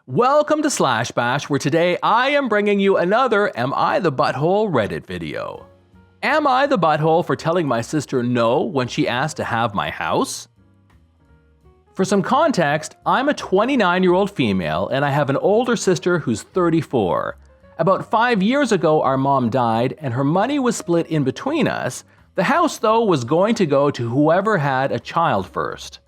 Welcome to Slash Bash, where today I am bringing you another Am I the Butthole Reddit video. Am I the butthole for telling my sister no when she asked to have my house? For some context, I'm a 29-year-old female and I have an older sister who's 34. About 5 years ago, our mom died and her money was split in between us. The house, though, was going to go to whoever had a child first.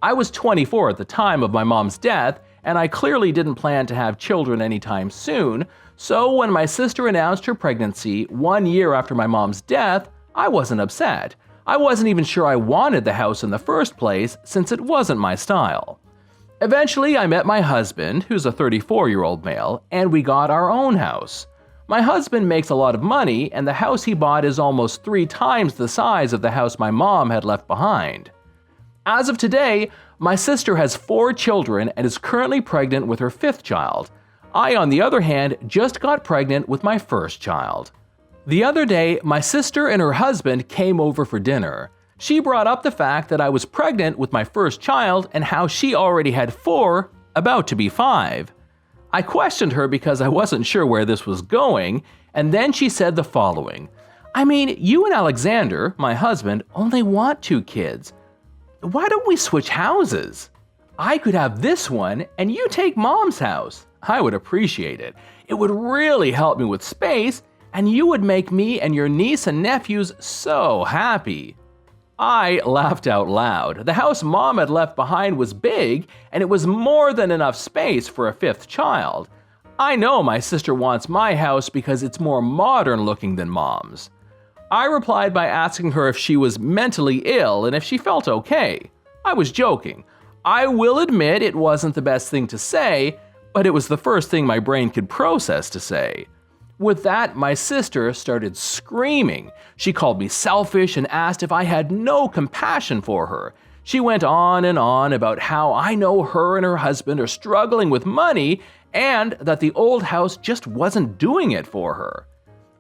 I was 24 at the time of my mom's death, and I clearly didn't plan to have children anytime soon, so when my sister announced her pregnancy 1 year after my mom's death, I wasn't upset. I wasn't even sure I wanted the house in the first place, since it wasn't my style. Eventually, I met my husband, who's a 34-year-old male, and we got our own house. My husband makes a lot of money, and the house he bought is almost 3 times the size of the house my mom had left behind. As of today, my sister has 4 children and is currently pregnant with her 5th child. I, on the other hand, just got pregnant with my 1st child. The other day, my sister and her husband came over for dinner. She brought up the fact that I was pregnant with my 1st child and how she already had 4, about to be 5. I questioned her because I wasn't sure where this was going, and then she said the following: "I mean, you and Alexander, my husband, only want 2 kids. Why don't we switch houses? I could have this one and you take mom's house. I would appreciate it. It would really help me with space, and you would make me and your niece and nephews so happy." I laughed out loud. The house mom had left behind was big, and it was more than enough space for a 5th child. I know my sister wants my house because it's more modern looking than mom's. I replied by asking her if she was mentally ill and if she felt okay. I was joking. I will admit it wasn't the best thing to say, but it was the first thing my brain could process to say. With that, my sister started screaming. She called me selfish and asked if I had no compassion for her. She went on and on about how I know her and her husband are struggling with money and that the old house just wasn't doing it for her.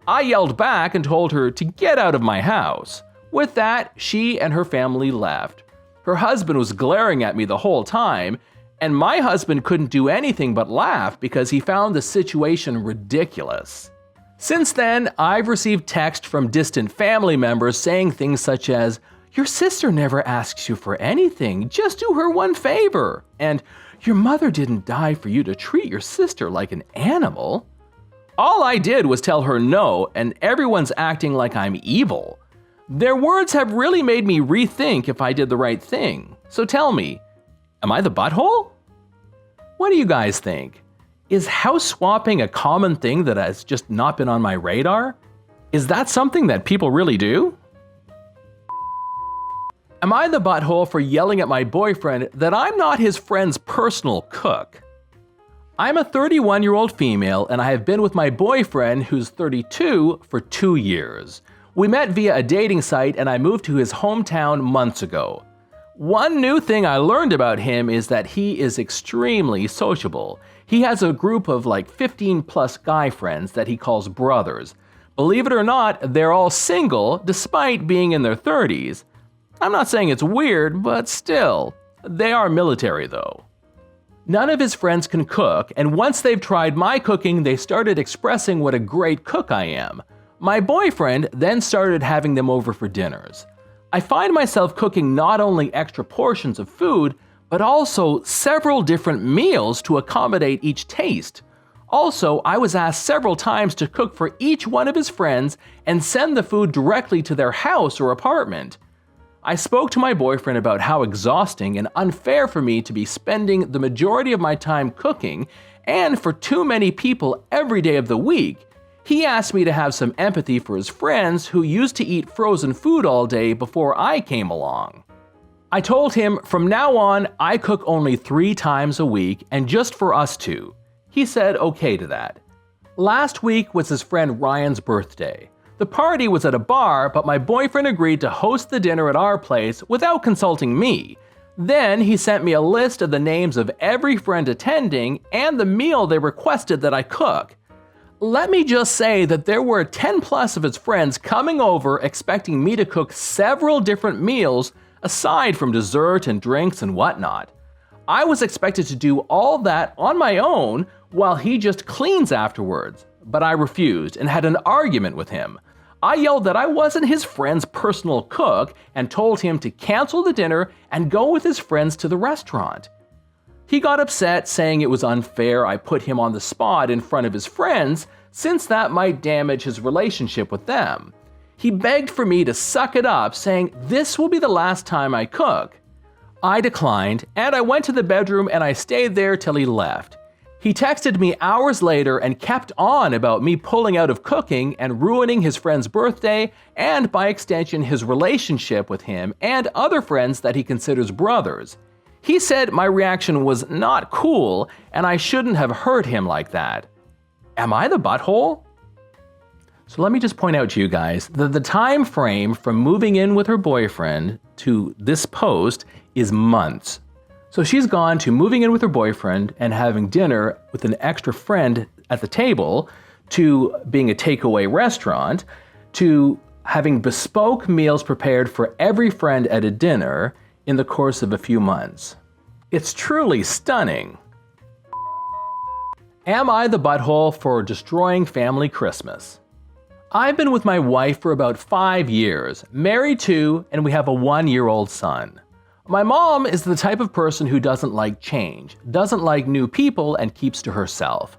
I yelled back and told her to get out of my house. With that, she and her family left. Her husband was glaring at me the whole time, and my husband couldn't do anything but laugh because he found the situation ridiculous. Since then, I've received text from distant family members saying things such as, "Your sister never asks you for anything, just do her one favor," and "Your mother didn't die for you to treat your sister like an animal." All I did was tell her no, and everyone's acting like I'm evil. Their words have really made me rethink if I did the right thing. So tell me, am I the butthole? What do you guys think? Is house swapping a common thing that has just not been on my radar? Is that something that people really do? Am I the butthole for yelling at my boyfriend that I'm not his friend's personal cook? I'm a 31-year-old female and I have been with my boyfriend, who's 32, for 2 years. We met via a dating site and I moved to his hometown months ago. One new thing I learned about him is that he is extremely sociable. He has a group of like 15 plus guy friends that he calls brothers. Believe it or not, they're all single despite being in their 30s. I'm not saying it's weird, but still. They are military though. None of his friends can cook, and once they've tried my cooking, they started expressing what a great cook I am. My boyfriend then started having them over for dinners. I find myself cooking not only extra portions of food, but also several different meals to accommodate each taste. Also, I was asked several times to cook for each one of his friends and send the food directly to their house or apartment. I spoke to my boyfriend about how exhausting and unfair for me to be spending the majority of my time cooking and for too many people every day of the week. He asked me to have some empathy for his friends who used to eat frozen food all day before I came along. I told him from now on I cook only 3 times a week and just for us two. He said okay to that. Last week was his friend Ryan's birthday. The party was at a bar, but my boyfriend agreed to host the dinner at our place without consulting me. Then he sent me a list of the names of every friend attending and the meal they requested that I cook. Let me just say that there were 10 plus of his friends coming over expecting me to cook several different meals aside from dessert and drinks and whatnot. I was expected to do all that on my own while he just cleans afterwards, but I refused and had an argument with him. I yelled that I wasn't his friend's personal cook and told him to cancel the dinner and go with his friends to the restaurant. He got upset, saying it was unfair I put him on the spot in front of his friends, since that might damage his relationship with them. He begged for me to suck it up, saying this will be the last time I cook. I declined, and I went to the bedroom and I stayed there till he left. He texted me hours later and kept on about me pulling out of cooking and ruining his friend's birthday and, by extension, his relationship with him and other friends that he considers brothers. He said my reaction was not cool and I shouldn't have hurt him like that. Am I the butthole? So let me just point out to you guys that the time frame from moving in with her boyfriend to this post is months. So she's gone to moving in with her boyfriend and having dinner with an extra friend at the table, to being a takeaway restaurant, to having bespoke meals prepared for every friend at a dinner in the course of a few months. It's truly stunning. Am I the butthole for destroying family Christmas? I've been with my wife for about 5 years, married to, and we have a 1-year-old son. My mom is the type of person who doesn't like change, doesn't like new people, and keeps to herself.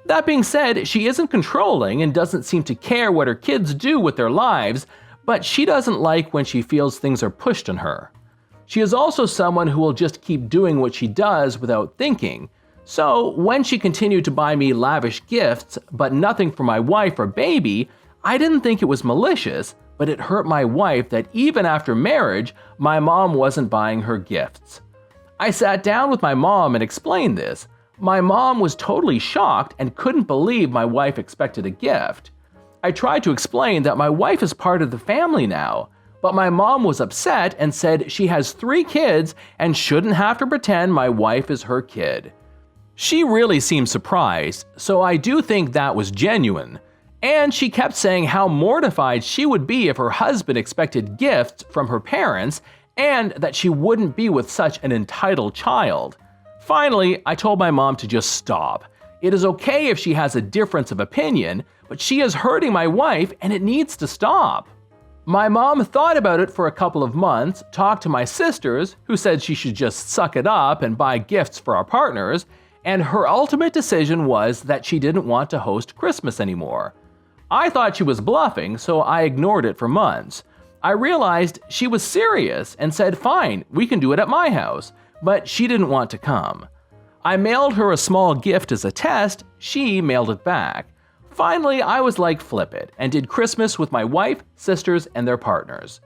That being said, she isn't controlling and doesn't seem to care what her kids do with their lives, but she doesn't like when she feels things are pushed on her. She is also someone who will just keep doing what she does without thinking. So when she continued to buy me lavish gifts, but nothing for my wife or baby, I didn't think it was malicious, but it hurt my wife that even after marriage, my mom wasn't buying her gifts. I sat down with my mom and explained this. My mom was totally shocked and couldn't believe my wife expected a gift. I tried to explain that my wife is part of the family now, but my mom was upset and said she has 3 kids and shouldn't have to pretend my wife is her kid. She really seemed surprised, so I do think that was genuine. And she kept saying how mortified she would be if her husband expected gifts from her parents, and that she wouldn't be with such an entitled child. Finally, I told my mom to just stop. It is okay if she has a difference of opinion, but she is hurting my wife and it needs to stop. My mom thought about it for a couple of months, talked to my sisters, who said she should just suck it up and buy gifts for our partners, and her ultimate decision was that she didn't want to host Christmas anymore. I thought she was bluffing, so I ignored it for months. I realized she was serious and said, fine, we can do it at my house, but she didn't want to come. I mailed her a small gift as a test, she mailed it back. Finally, I was like, flip it, and did Christmas with my wife, sisters, and their partners.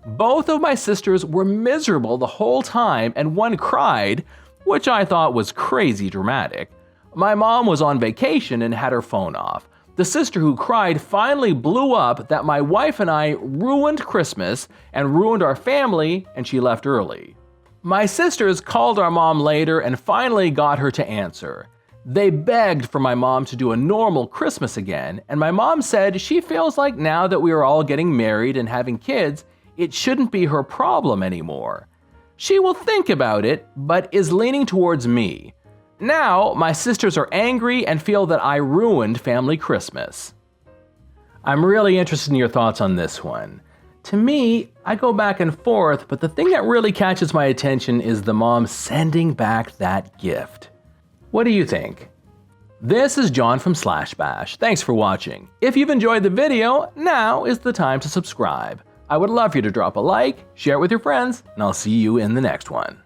Both of my sisters were miserable the whole time and one cried, which I thought was crazy dramatic. My mom was on vacation and had her phone off. The sister who cried finally blew up that my wife and I ruined Christmas and ruined our family, and she left early. My sisters called our mom later and finally got her to answer. They begged for my mom to do a normal Christmas again, and my mom said she feels like now that we are all getting married and having kids, it shouldn't be her problem anymore. She will think about it, but is leaning towards me. Now, my sisters are angry and feel that I ruined family Christmas. I'm really interested in your thoughts on this one. To me, I go back and forth, but the thing that really catches my attention is the mom sending back that gift. What do you think? This is John from /Bash. Thanks for watching. If you've enjoyed the video, now is the time to subscribe. I would love for you to drop a like, share it with your friends, and I'll see you in the next one.